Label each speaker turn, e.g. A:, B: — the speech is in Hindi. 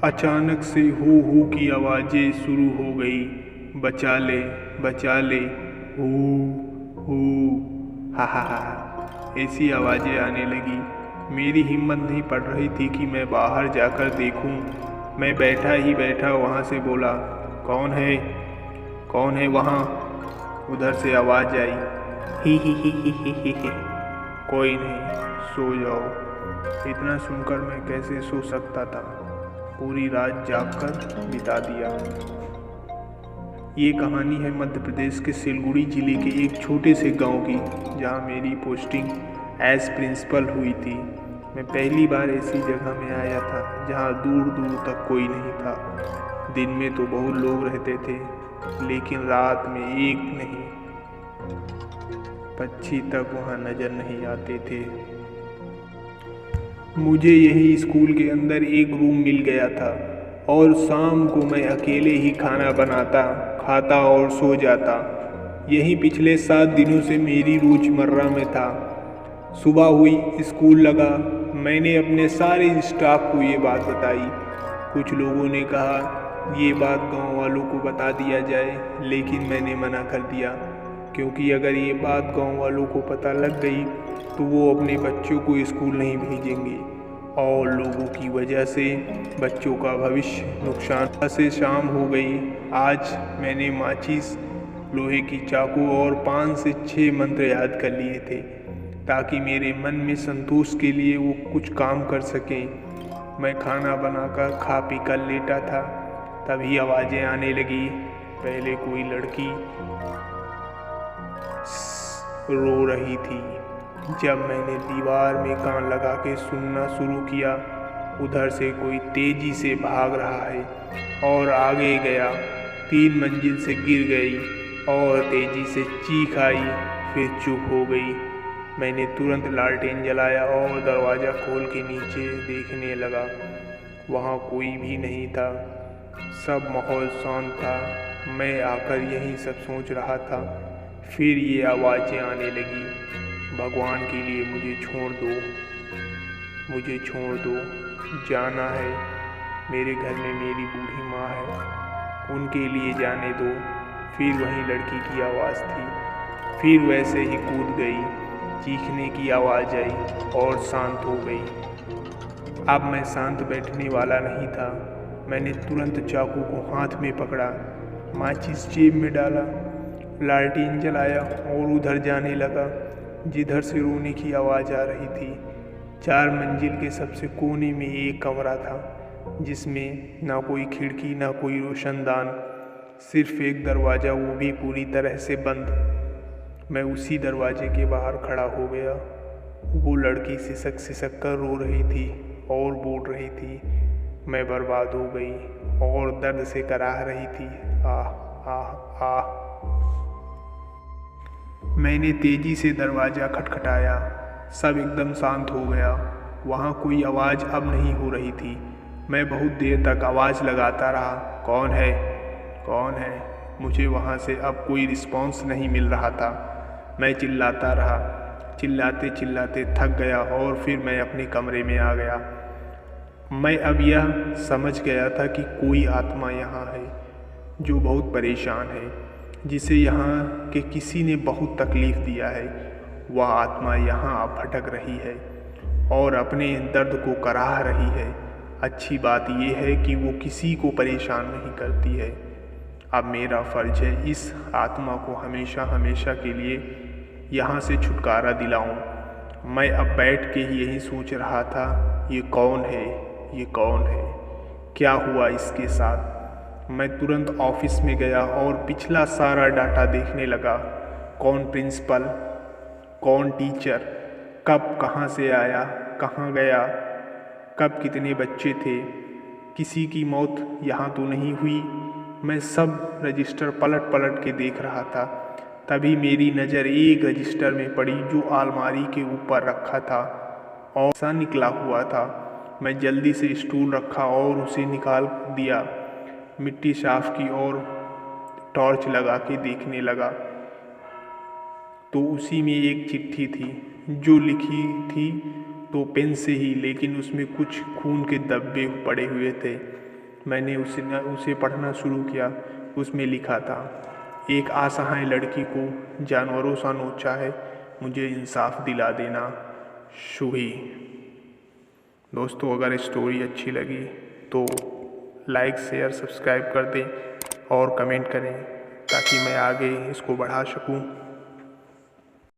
A: अचानक से हू की आवाज़ें शुरू हो गई। बचा ले, हू हू, हा। ऐसी आवाज़ें आने लगी। मेरी हिम्मत नहीं पड़ रही थी कि मैं बाहर जाकर देखूं। मैं बैठा ही बैठा वहाँ से बोला, कौन है? कौन है वहाँ? उधर से आवाज़ आई, ही। कोई नहीं, सो जाओ। इतना सुनकर मैं कैसे सो सकता था? पूरी रात जागकर बिता दिया। ये कहानी है मध्य प्रदेश के सिलगुड़ी जिले के एक छोटे से गांव की, जहां मेरी पोस्टिंग एज प्रिंसिपल हुई थी। मैं पहली बार ऐसी जगह में आया था जहां दूर दूर तक कोई नहीं था। दिन में तो बहुत लोग रहते थे, लेकिन रात में एक नहीं, पक्षी तक वहां नजर नहीं आते थे। मुझे यही स्कूल के अंदर एक रूम मिल गया था और शाम को मैं अकेले ही खाना बनाता, खाता और सो जाता। यही पिछले 7 दिनों से मेरी रोजमर्रा में था। सुबह हुई, स्कूल लगा। मैंने अपने सारे स्टाफ को ये बात बताई। कुछ लोगों ने कहा ये बात गांव वालों को बता दिया जाए, लेकिन मैंने मना कर दिया, क्योंकि अगर ये बात गांव वालों को पता लग गई तो वो अपने बच्चों को स्कूल नहीं भेजेंगे और लोगों की वजह से बच्चों का भविष्य नुकसान से। शाम हो गई। आज मैंने माचिस, लोहे की चाकू और 5 से 6 मंत्र याद कर लिए थे, ताकि मेरे मन में संतोष के लिए वो कुछ काम कर सकें। मैं खाना बनाकर खा पी कर लेटा था, तभी आवाज़ें आने लगी। पहले कोई लड़की रो रही थी। जब मैंने दीवार में कान लगा के सुनना शुरू किया, उधर से कोई तेजी से भाग रहा है और आगे गया। 3 मंजिल से गिर गई और तेजी से चीख आई, फिर चुप हो गई। मैंने तुरंत लालटेन जलाया और दरवाज़ा खोल के नीचे देखने लगा। वहाँ कोई भी नहीं था, सब माहौल शांत था। मैं आकर यही सब सोच रहा था, फिर ये आवाज़ें आने लगी, भगवान के लिए मुझे छोड़ दो, जाना है। मेरे घर में मेरी बूढ़ी माँ है, उनके लिए जाने दो। फिर वही लड़की की आवाज़ थी, फिर वैसे ही कूद गई। चीखने की आवाज़ आई और शांत हो गई। अब मैं शांत बैठने वाला नहीं था। मैंने तुरंत चाकू को हाथ में पकड़ा, माचिस जेब में डाला, लालटेन जलाया और उधर जाने लगा जिधर से रोने की आवाज़ आ रही थी। 4 मंजिल के सबसे कोने में एक कमरा था, जिसमें ना कोई खिड़की ना कोई रोशनदान, सिर्फ एक दरवाज़ा, वो भी पूरी तरह से बंद। मैं उसी दरवाजे के बाहर खड़ा हो गया। वो लड़की सिसक कर रो रही थी और बोल रही थी, मैं बर्बाद हो गई, और दर्द से कराह रही थी, आह आह आह। मैंने तेजी से दरवाज़ा खटखटाया। सब एकदम शांत हो गया। वहाँ कोई आवाज़ अब नहीं हो रही थी। मैं बहुत देर तक आवाज़ लगाता रहा, कौन है, कौन है? मुझे वहाँ से अब कोई रिस्पॉन्स नहीं मिल रहा था। मैं चिल्लाता रहा, चिल्लाते चिल्लाते थक गया और फिर मैं अपने कमरे में आ गया। मैं अब यह समझ गया था कि कोई आत्मा यहाँ है जो बहुत परेशान है, जिसे यहाँ के किसी ने बहुत तकलीफ़ दिया है। वह आत्मा यहाँ भटक रही है और अपने दर्द को कराह रही है। अच्छी बात यह है कि वो किसी को परेशान नहीं करती है। अब मेरा फ़र्ज़ है इस आत्मा को हमेशा हमेशा के लिए यहाँ से छुटकारा दिलाऊं। मैं अब बैठ के यही सोच रहा था, ये कौन है, ये कौन है, क्या हुआ इसके साथ। मैं तुरंत ऑफिस में गया और पिछला सारा डाटा देखने लगा। कौन प्रिंसिपल, कौन टीचर, कब कहाँ से आया, कहाँ गया, कब कितने बच्चे थे, किसी की मौत यहाँ तो नहीं हुई। मैं सब रजिस्टर पलट पलट के देख रहा था। तभी मेरी नज़र एक रजिस्टर में पड़ी जो अलमारी के ऊपर रखा था और सा निकला हुआ था। मैं जल्दी से स्टूल रखा और उसे निकाल दिया, मिट्टी साफ की और टॉर्च लगा के देखने लगा तो उसी में एक चिट्ठी थी, जो लिखी थी तो पेन से ही, लेकिन उसमें कुछ खून के धब्बे पड़े हुए थे। मैंने उसे पढ़ना शुरू किया। उसमें लिखा था, एक असहाय लड़की को जानवरों सा नोचा है, मुझे इंसाफ दिला देना, शुही। दोस्तों, अगर स्टोरी अच्छी लगी तो लाइक शेयर सब्सक्राइब कर दें और कमेंट करें ताकि मैं आगे इसको बढ़ा सकूं।